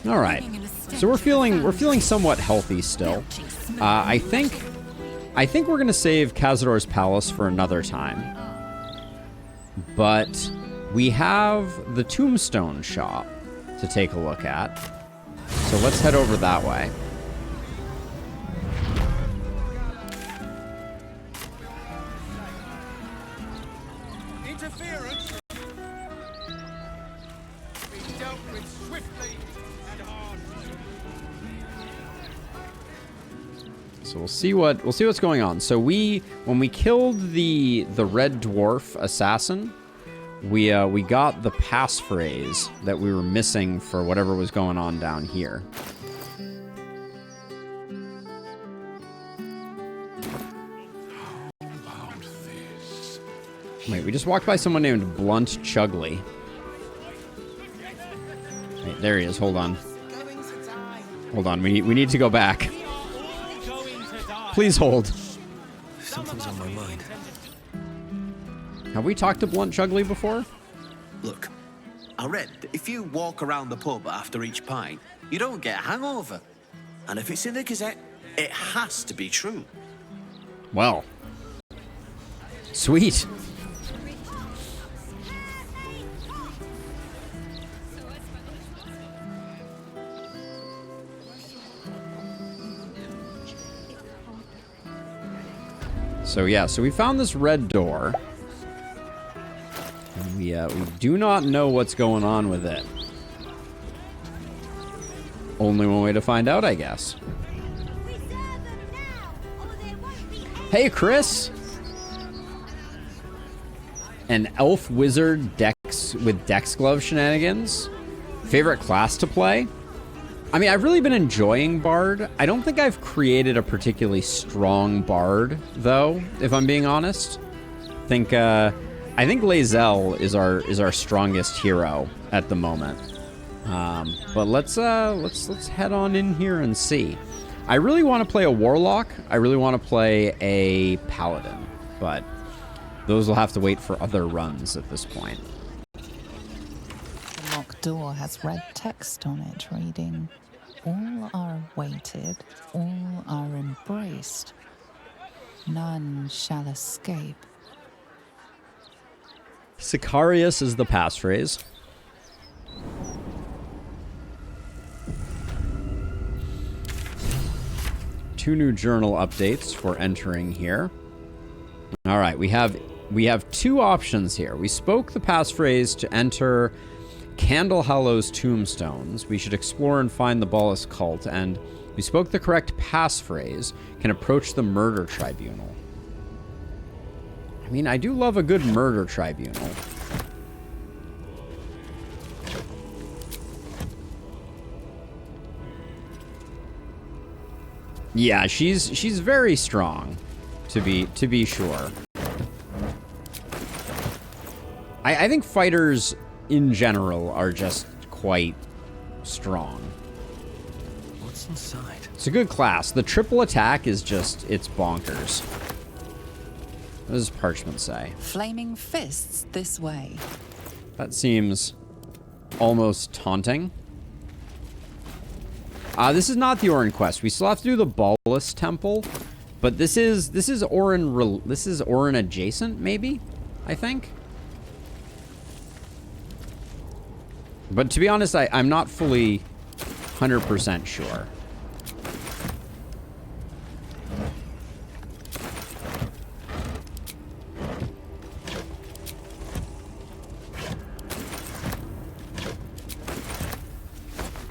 All right. So we're feeling somewhat healthy still. I think we're gonna save Cazador's Palace for another time. But we have the Tombstone Shop to take a look at. So let's head over that way. Interference. Be dealt with swiftly and hard. So we'll see what's going on. So when we killed the red dwarf assassin, we got the passphrase that we were missing for whatever was going on down here. Wait, we just walked by someone named Blunt Chugley. Wait, there he is. Hold on. Hold on. We need to go back. Please hold. Something's on my mind. Have we talked to Blunt Chugley before? Look, I read that if you walk around the pub after each pint, you don't get a hangover. And if it's in the Gazette, it has to be true. Well. Sweet. So yeah, so we found this red door. And we do not know what's going on with it. Only one way to find out, I guess. Hey, Chris! An elf wizard Dex with Dex glove shenanigans. Favorite class to play? I mean, I've really been enjoying Bard. I don't think I've created a particularly strong Bard, though, if I'm being honest. I think Lae'zel is our strongest hero at the moment. But let's head on in here and see. I really want to play a Warlock. I really want to play a Paladin, but those will have to wait for other runs at this point. The locked door has red text on it reading, "All are awaited, all are embraced. None shall escape." Sicarius is the passphrase. Two new journal updates for entering here. All right, we have two options here. We spoke the passphrase to enter Candlehallow's tombstones. We should explore and find the Ballis cult, and we spoke the correct passphrase, can approach the murder tribunal. I mean, I do love a good murder tribunal. Yeah, she's very strong, to be sure. I think fighters in general are just quite strong. What's inside? It's a good class. The triple attack is just, it's bonkers. What does Parchment say? Flaming fists this way. That seems almost taunting. This is not the Orin quest. We still have to do the Ballis Temple, but this is Orin adjacent, maybe? I think. But to be honest, I'm not fully 100% sure.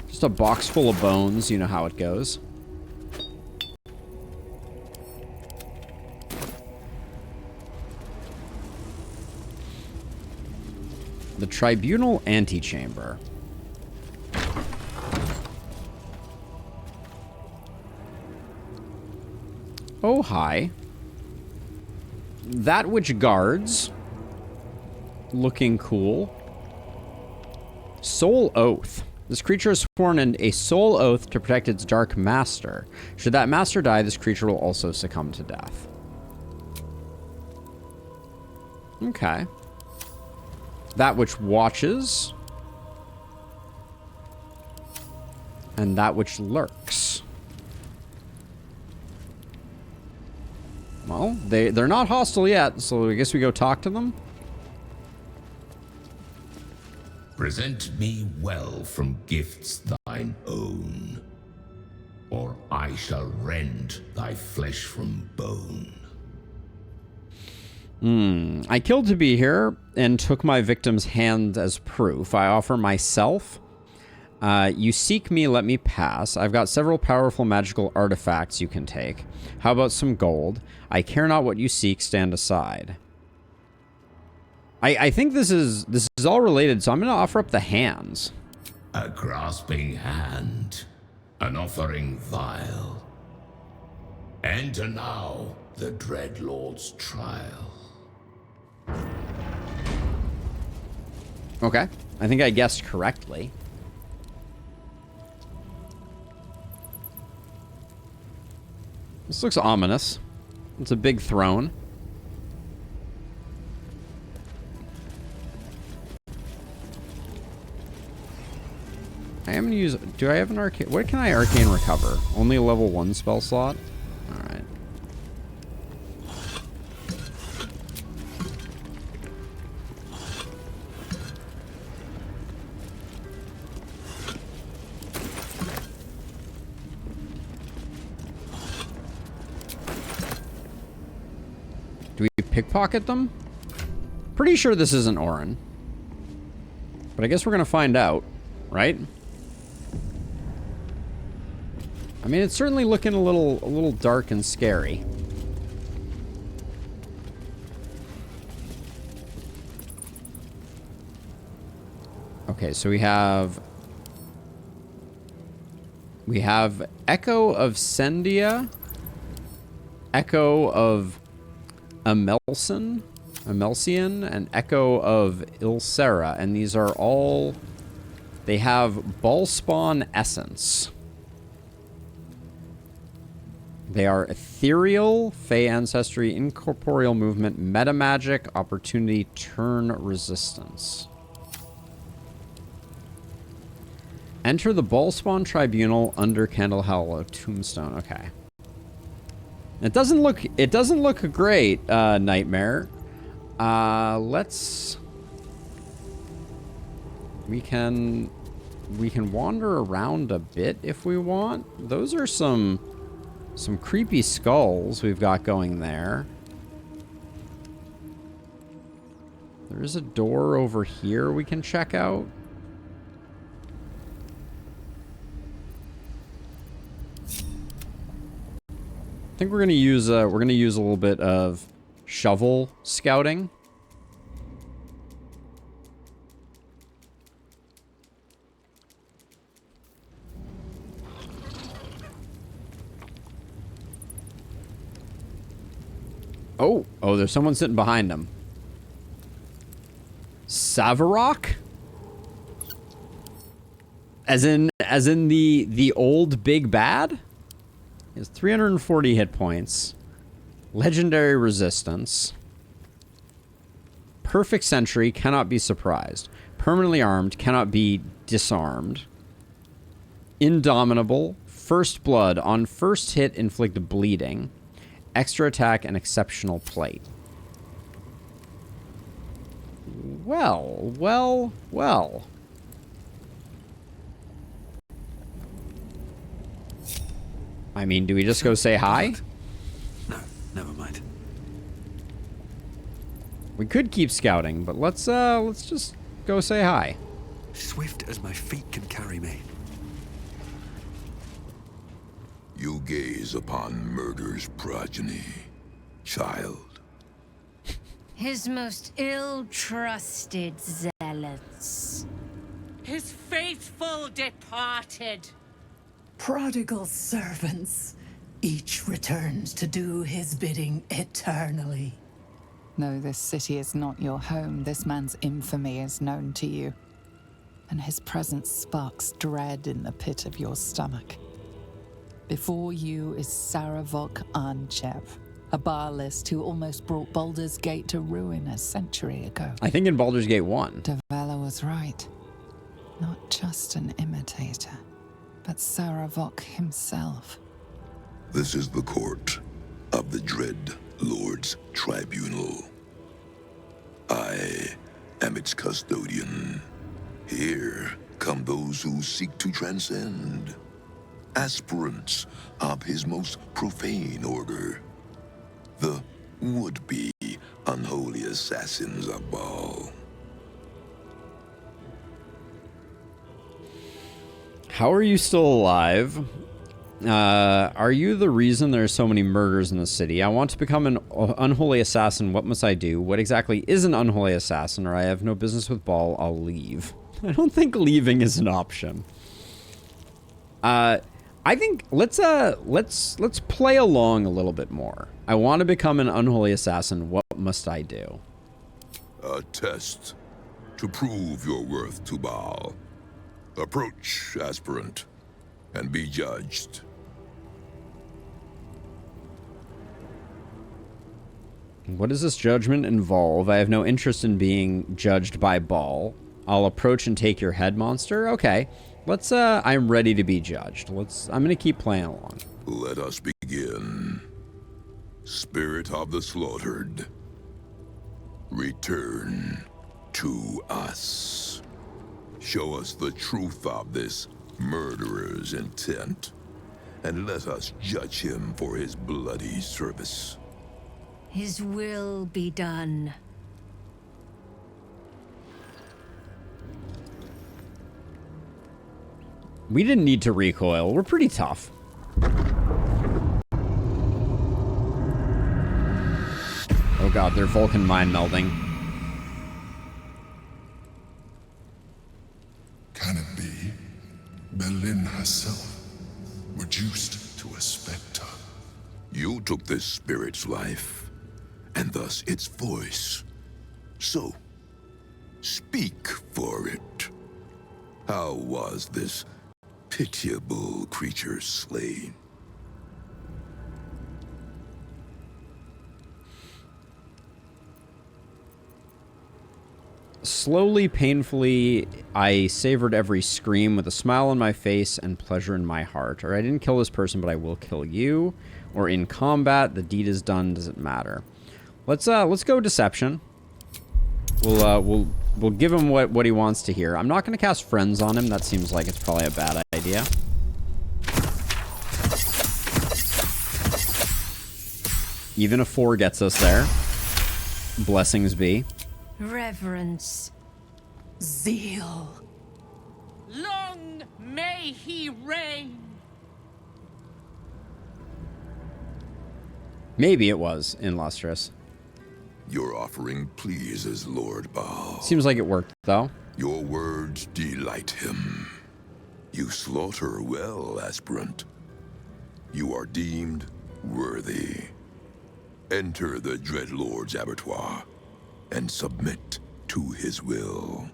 Just a box full of bones, you know how it goes. The Tribunal Antechamber. Oh, hi. That which guards. Looking cool. Soul Oath. This creature has sworn in a soul oath to protect its dark master. Should that master die, this creature will also succumb to death. Okay. That which watches. and that which lurks. Well, they're not hostile yet, so I guess we go talk to them. Present me well from gifts thine own, or I shall rend thy flesh from bone. I killed to be here and took my victim's hand as proof. I offer myself. You seek me, let me pass. I've got several powerful magical artifacts you can take. How about some gold? I care not what you seek, stand aside. I think this is all related, so I'm going to offer up the hands. A grasping hand, an offering vile. Enter now the Dread Lord's trial. Okay, I think I guessed correctly. This looks ominous. It's a big throne. I am gonna use. Do I have an arcane? What can I arcane recover? Only a level 1 spell slot? Alright. Do we pickpocket them? Pretty sure this isn't Orin. But I guess we're gonna find out, right? I mean, it's certainly looking a little dark and scary. Okay, so we have Echo of Sendia, Echo of Amelcian, and Echo of Ilsera, and these are all, they have ball spawn essence. They are ethereal, fey ancestry, incorporeal movement, meta magic, opportunity, turn resistance. Enter the Ballspawn Tribunal under Candle Hollow Tombstone. Okay. It doesn't look great, Nightmare. We can wander around a bit if we want. Those are some creepy skulls we've got going there. There's a door over here we can check out. I think we're gonna use a little bit of shovel scouting. Oh, there's someone sitting behind him. Sarevok? As in the old big bad? He has 340 hit points. Legendary resistance. Perfect sentry, cannot be surprised. Permanently armed, cannot be disarmed. Indomitable. First blood. On first hit, inflict bleeding. Extra attack and exceptional plate. Well. I mean, do we just go say hi? No, never mind. We could keep scouting, but let's just go say hi. Swift as my feet can carry me. You gaze upon murder's progeny, child. His most ill-trusted zealots. His faithful departed. Prodigal servants, each returns to do his bidding eternally. No, this city is not your home. This man's infamy is known to you, and his presence sparks dread in the pit of your stomach. Before you is Sarevok Arnchev, a Baalist who almost brought Baldur's Gate to ruin a century ago. I think in Baldur's Gate 1. Davella was right. Not just an imitator, but Sarevok himself. This is the court of the Dread Lord's Tribunal. I am its custodian. Here come those who seek to transcend, aspirants of his most profane order, the would-be unholy assassins of Baal. How are you still alive? Are you the reason there are so many murders in the city? I want to become an unholy assassin. What must I do? What exactly is an unholy assassin? Or I have no business with Baal. I'll leave. I don't think leaving is an option. I think let's play along a little bit more. I want to become an unholy assassin. What must I do? A test to prove your worth to Baal. Approach, aspirant, and be judged. What does this judgment involve? I have no interest in being judged by Baal. I'll approach and take your head, monster. Okay. Let's, I'm ready to be judged. I'm gonna keep playing along. Let us begin. Spirit of the slaughtered, return to us. Show us the truth of this murderer's intent, and let us judge him for his bloody service. His will be done. We didn't need to recoil. We're pretty tough. Oh god, they're Vulcan mind melding. Can it be Berlin herself reduced to a specter? You took this spirit's life, and thus its voice. So, speak for it. How was this pitiable creature slain? Slowly, painfully, I savored every scream with a smile on my face and pleasure in my heart. Or I didn't kill this person, but I will kill you. Or in combat, the deed is done, doesn't matter. Let's go deception. We'll give him what he wants to hear. I'm not going to cast friends on him. That seems like it's probably a bad idea. Even a 4 gets us there. Blessings be. Reverence. Zeal. Long may he reign. Maybe it was illustrious. Your offering pleases Lord Baal. Seems like it worked, though. Your words delight him. You slaughter well, aspirant. You are deemed worthy. Enter the Dreadlord's abattoir and submit to his will.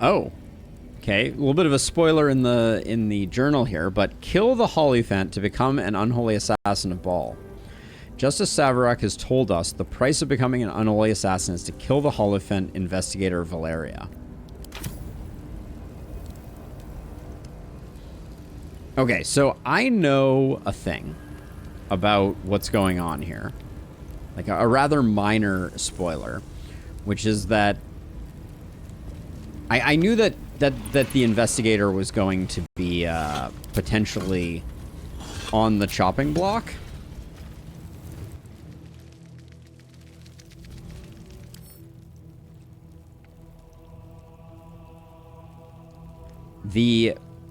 Oh. Okay, a little bit of a spoiler in the journal here, but kill the Holophant to become an unholy assassin of Baal. Just as Sarevok has told us, the price of becoming an unholy assassin is to kill the Holophant investigator Valeria. Okay, so I know a thing about what's going on here. Like a rather minor spoiler, which is that I knew that the investigator was going to be potentially on the chopping block.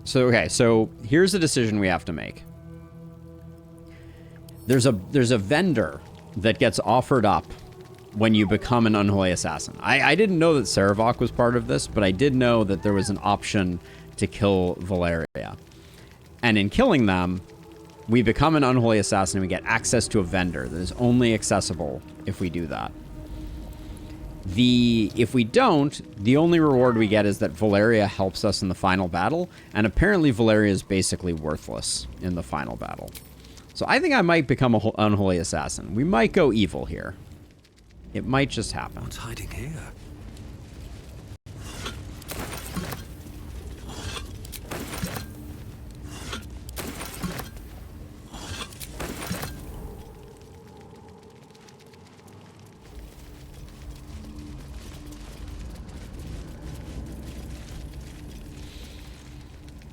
So here's the decision we have to make. There's a vendor that gets offered up when you become an unholy assassin. I didn't know that Sarevok was part of this, but I did know that there was an option to kill Valeria. And in killing them, we become an unholy assassin and we get access to a vendor that is only accessible if we do that. If we don't, the only reward we get is that Valeria helps us in the final battle, and apparently Valeria is basically worthless in the final battle. So I think I might become an unholy assassin. We might go evil here. It might just happen. What's hiding here?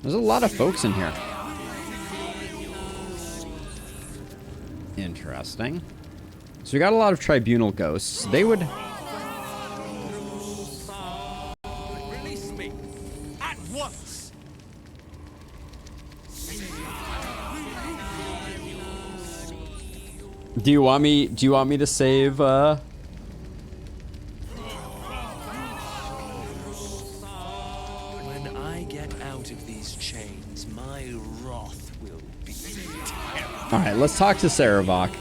There's a lot of folks in here. Interesting. So we got a lot of tribunal ghosts. They would... Release me at once. Do you want me to save When I get out of these chains, my wrath will be terrible. All right, let's talk to Sarevok.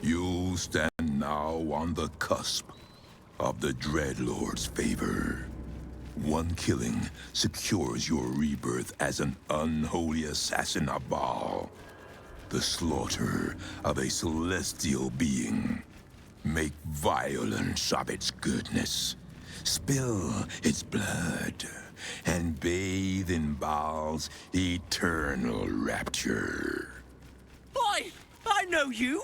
You stand now on the cusp of the Dreadlord's favor. One killing secures your rebirth as an unholy assassin of Baal. The slaughter of a celestial being. Make violence of its goodness. Spill its blood. And bathe in Baal's eternal rapture. I know you.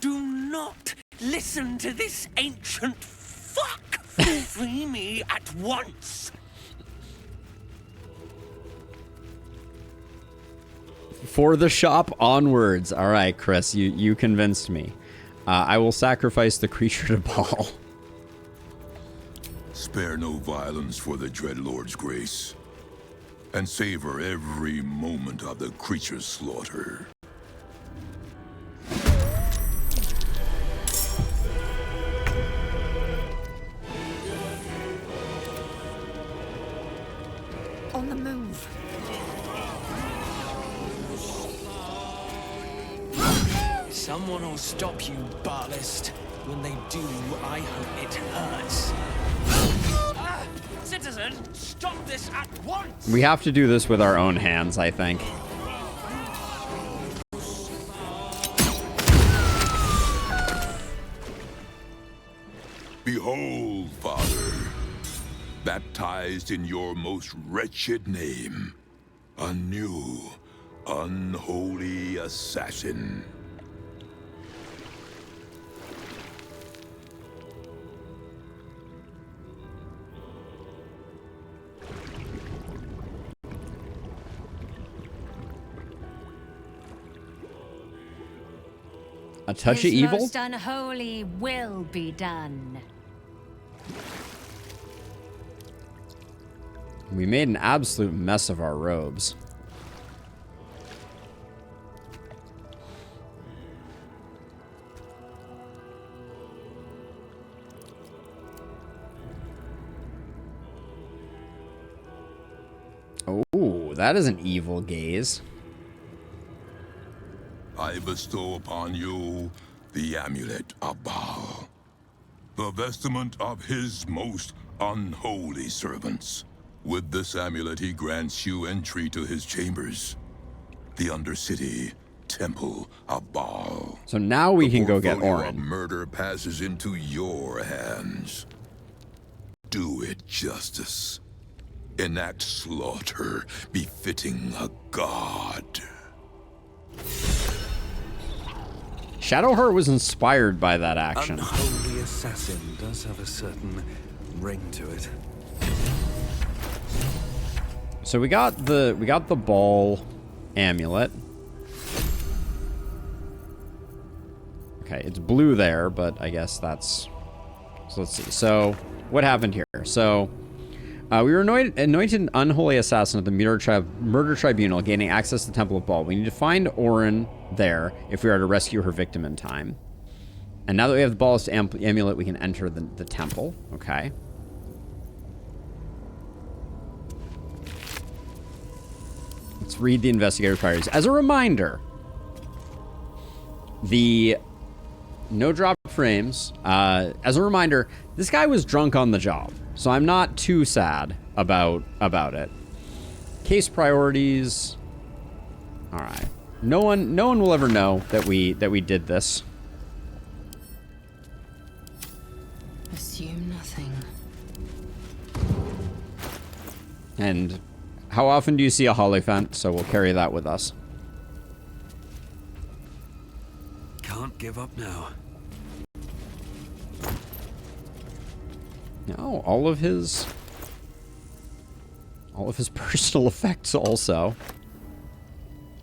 Do not listen to this ancient fuck. Free me at once. For the shop onwards. All right, Chris, you convinced me. I will sacrifice the creature to Baal. Spare no violence for the Dreadlord's grace, and savor every moment of the creature's slaughter. On the move. Someone will stop you, Baalist. When they do, I hope it hurts. Citizen, stop this at once! We have to do this with our own hands, I think. Behold, Father, baptized in your most wretched name, a new, unholy assassin. A touch His of evil? most unholy will be done. We made an absolute mess of our robes. Oh, that is an evil gaze. I bestow upon you the amulet of Baal, the vestment of his most unholy servants. With this amulet, he grants you entry to his chambers, the Undercity Temple of Baal. So now we can go get portfolio of Orin. murder passes into your hands. Do it justice. Enact slaughter befitting a god. Shadowheart was inspired by that action. Unholy assassin does have a certain ring to it. So we got the ball amulet. Okay, it's blue there, but I guess that's... So let's see. So what happened here? So we were anointed an unholy assassin of the murder tribunal, gaining access to the Temple of Baal. We need to find Orin there if we are to rescue her victim in time. And now that we have the Ballist amulet, we can enter the temple. Okay. Let's read the investigator priorities. As a reminder, the no drop frames. As a reminder, this guy was drunk on the job, so I'm not too sad about it. Case priorities. All right. No one will ever know that we did this. Assume nothing. And how often do you see a Hollyphant? So we'll carry that with us. Can't give up now. No, all of his personal effects also.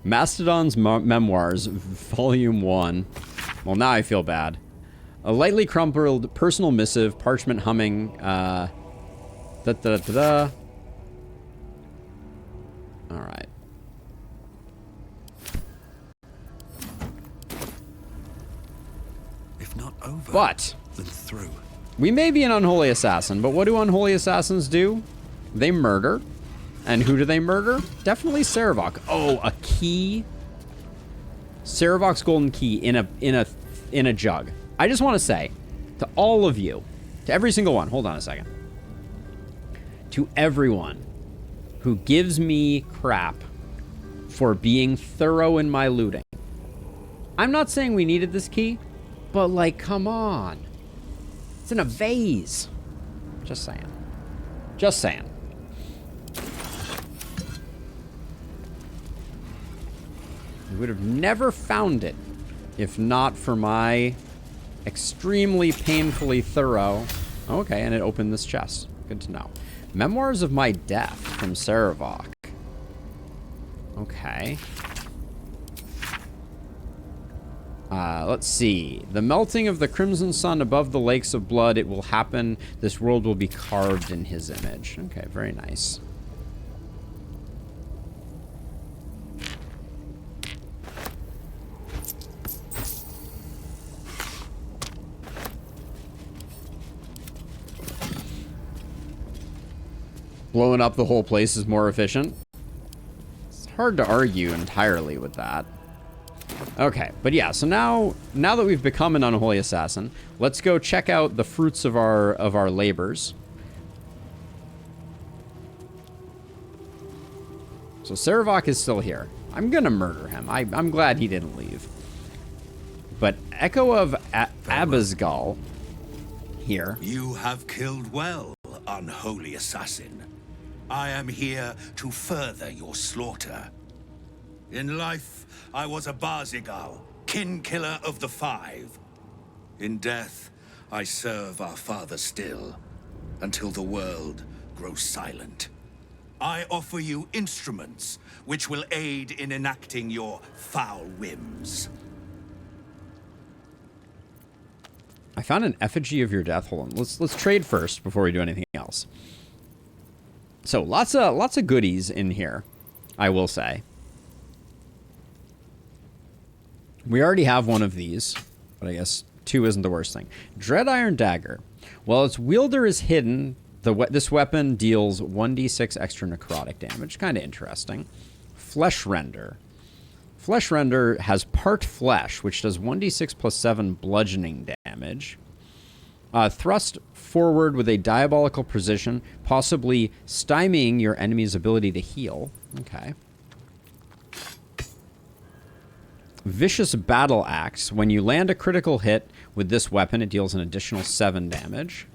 Mastodon's Memoirs, Volume 1. Well, now I feel bad. A lightly crumpled personal missive, parchment humming, da-da-da-da. Alright. If not over, But then through. we may be an unholy assassin, but what do unholy assassins do? They murder. And who do they murder? Definitely Sarevok. Oh, a key. Sarevok's golden key in a jug. I just want to say to all of you, to every single one, hold on a second. To everyone who gives me crap for being thorough in my looting. I'm not saying we needed this key, but like, come on. It's in a vase. Just saying. Just saying. We would have never found it if not for my extremely painfully thorough... Okay, and it opened this chest. Good to know. Memoirs of My Death from Sarevok. Okay. Let's see. The melting of the crimson sun above the lakes of blood, it will happen. This world will be carved in his image. Okay, very nice. Blowing up the whole place is more efficient. It's hard to argue entirely with that. Okay, but yeah, so now that we've become an unholy assassin, let's go check out the fruits of our labors. So Sarevok is still here. I'm gonna murder him. I'm glad he didn't leave. But Echo of Abasgal here. You have killed well, unholy assassin. I am here to further your slaughter. In life, I was a Barzigal, kin killer of the Five. In death, I serve our father still, until the world grows silent. I offer you instruments which will aid in enacting your foul whims. I found an effigy of your death. Hold on. Let's trade first before we do anything else. So lots of goodies in here, I will say. We already have one of these, but I guess 2 isn't the worst thing. Dread Iron Dagger. While its wielder is hidden, this weapon deals 1d6 extra necrotic damage. Kind of interesting. Flesh Render. Flesh Render has part flesh, which does 1d6 plus 7 bludgeoning damage. Thrust forward with a diabolical precision, possibly stymieing your enemy's ability to heal. Okay. Vicious Battle Axe. When you land a critical hit with this weapon, it deals an additional 7 damage.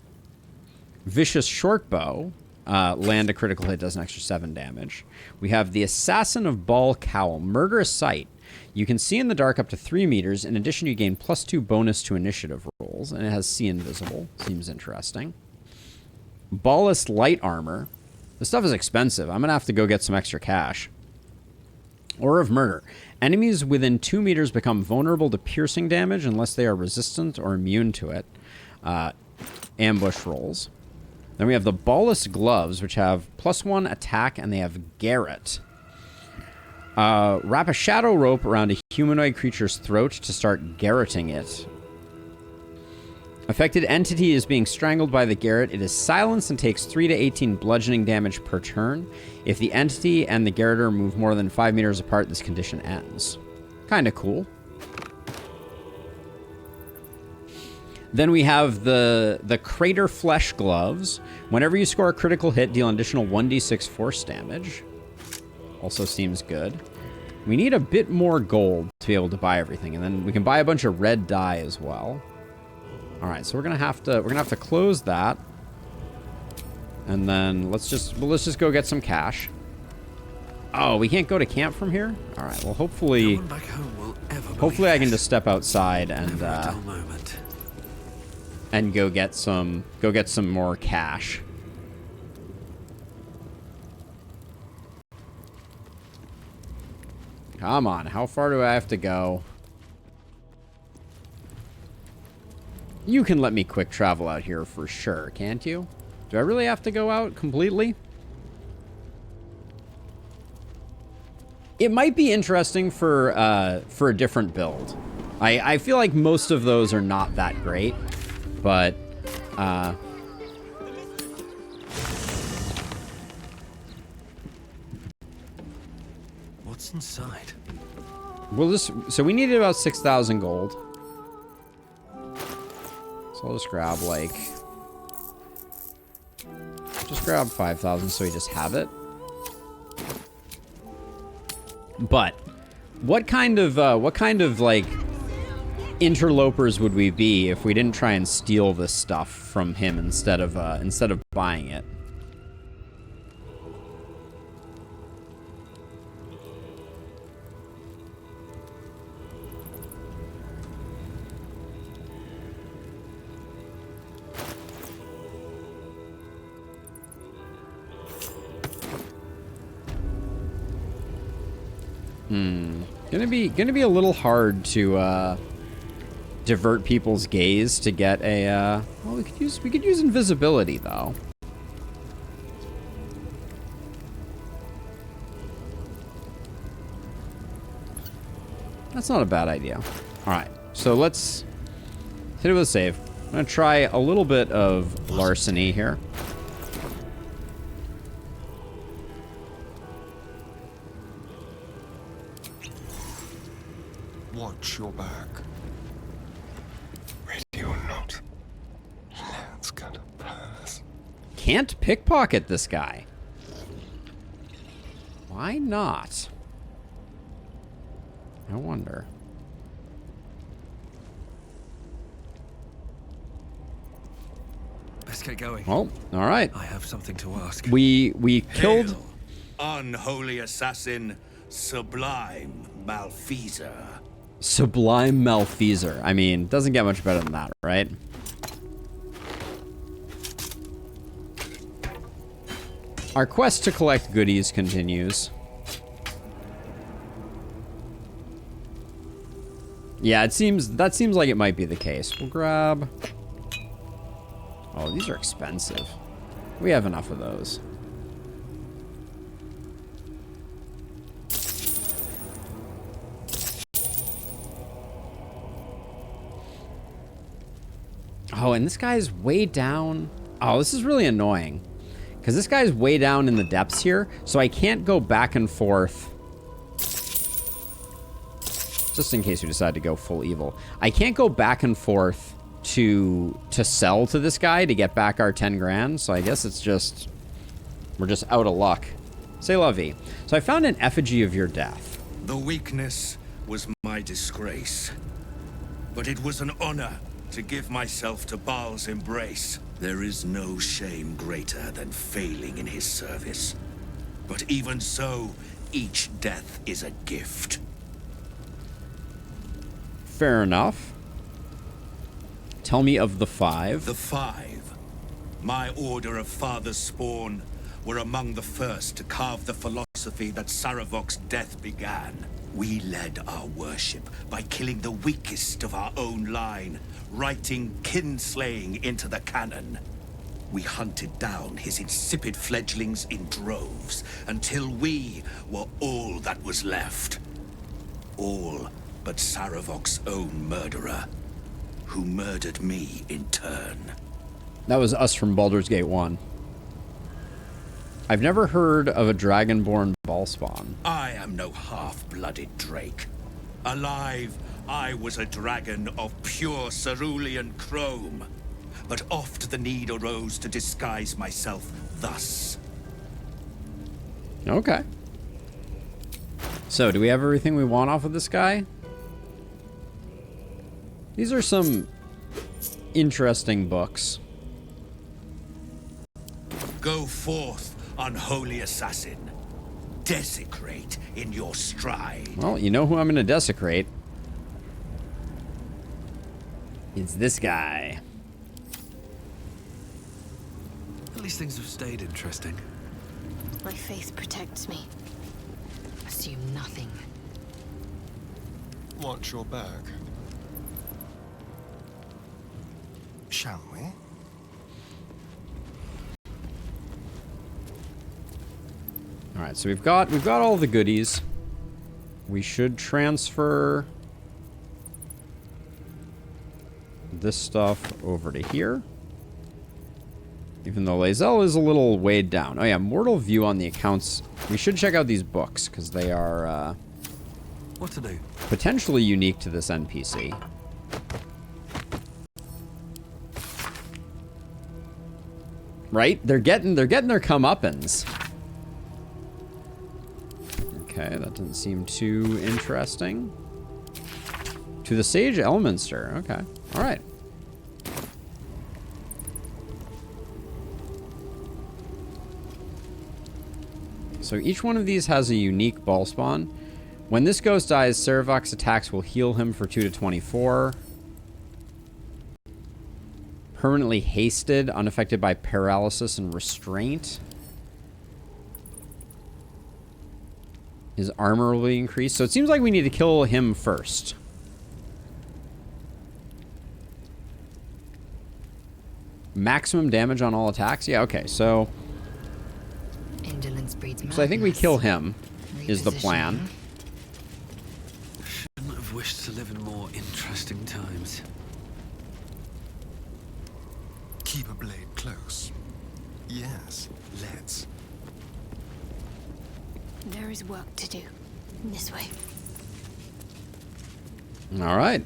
Vicious Shortbow. Land a critical hit, does an extra 7 damage. We have the Assassin of Ball Cowl. Murderous Sight. You can see in the dark up to 3 meters. In addition, you gain +2 bonus to initiative rolls, and it has See Invisible. Seems interesting. Ballast Light Armor. This stuff is expensive. I'm going to have to go get some extra cash. Aura of Murder. Enemies within 2 meters become vulnerable to piercing damage unless they are resistant or immune to it. Ambush rolls. Then we have the Ballless Gloves, which have +1 attack, and they have Garrett. Wrap a shadow rope around a humanoid creature's throat to start garroting it. Affected entity is being strangled by the garrote. It is silenced and takes 3 to 18 bludgeoning damage per turn. If the entity and the garroter move more than 5 meters apart, this condition ends. Kind of cool. Then we have the Crater Flesh Gloves. Whenever you score a critical hit, deal an additional 1d6 force damage. Also seems good. We need a bit more gold to be able to buy everything, and then we can buy a bunch of red dye as well. All right, so we're gonna have to close that, and then let's just go get some cash. Oh, we can't go to camp from here. All right, well hopefully I can just step outside and go get some more cash. Come on, how far do I have to go? You can let me quick travel out here for sure, can't you? Do I really have to go out completely? It might be interesting for a different build. I feel like most of those are not that great, but What's inside? so we needed about 6,000 gold. So I'll just grab grab 5,000 so we just have it. But what kind of like interlopers would we be if we didn't try and steal this stuff from him instead of buying it? Gonna be a little hard to divert people's gaze to get a well, we could use invisibility though. That's not a bad idea. All right, so let's hit it with a save. I'm gonna try a little bit of larceny here. Watch your back. Ready or not, it's gonna pass. Can't pickpocket this guy. Why not? I wonder. Let's get going. Well, all right. I have something to ask. We killed. Hail, unholy assassin, sublime malfeasor. Sublime Malfeasor. I mean, doesn't get much better than that, right? Our quest to collect goodies continues. Yeah, that seems like it might be the case. We'll grab... Oh, these are expensive. We have enough of those. Oh, and this guy's way down. Oh, this is really annoying. Because this guy's way down in the depths here, so I can't go back and forth. Just in case we decide to go full evil. I can't go back and forth to sell to this guy to get back our 10 grand, so I guess it's just... We're just out of luck. C'est la vie. So I found an effigy of your death. The weakness was my disgrace. But it was an honor to give myself to Baal's embrace. There is no shame greater than failing in his service. But even so, each death is a gift. Fair enough. Tell me of the 5. The 5, my order of father's spawn, were among the first to carve the philosophy that Sarevok's death began. We led our worship by killing the weakest of our own line, writing kinslaying into the canon. We hunted down his insipid fledglings in droves until we were all that was left. All but Sarevok's own murderer, who murdered me in turn. That was us from Baldur's Gate 1. I've never heard of a dragonborn ballspawn. I am no half-blooded drake. Alive, I was a dragon of pure cerulean chrome. But oft the need arose to disguise myself thus. Okay. So, do we have everything we want off of this guy? These are some interesting books. Go forth, unholy assassin. Desecrate in your stride. Well, you know who I'm going to desecrate. It's this guy. At least things have stayed interesting. My faith protects me. Assume nothing. Watch your back. Shall we? All right, so we've got all the goodies. We should transfer this stuff over to here. Even though Lae'zel is a little weighed down. Oh yeah, Mortal View on the accounts. We should check out these books because they are what to do? Potentially unique to this NPC. Right? They're getting their comeuppance. Okay, that doesn't seem too interesting. To the Sage Elminster. Okay. All right. So each one of these has a unique ball spawn. When this ghost dies, Sarevok's attacks will heal him for 2 to 24. Permanently hasted, unaffected by paralysis and restraint. His armor will be increased. So it seems like we need to kill him first. Maximum damage on all attacks? Yeah, okay, so... Indolence breeds madness. So I think we kill him, is the plan. Shouldn't have wished to live in more interesting times. Keep a blade close. Yes, let's. There is work to do. This way. All right.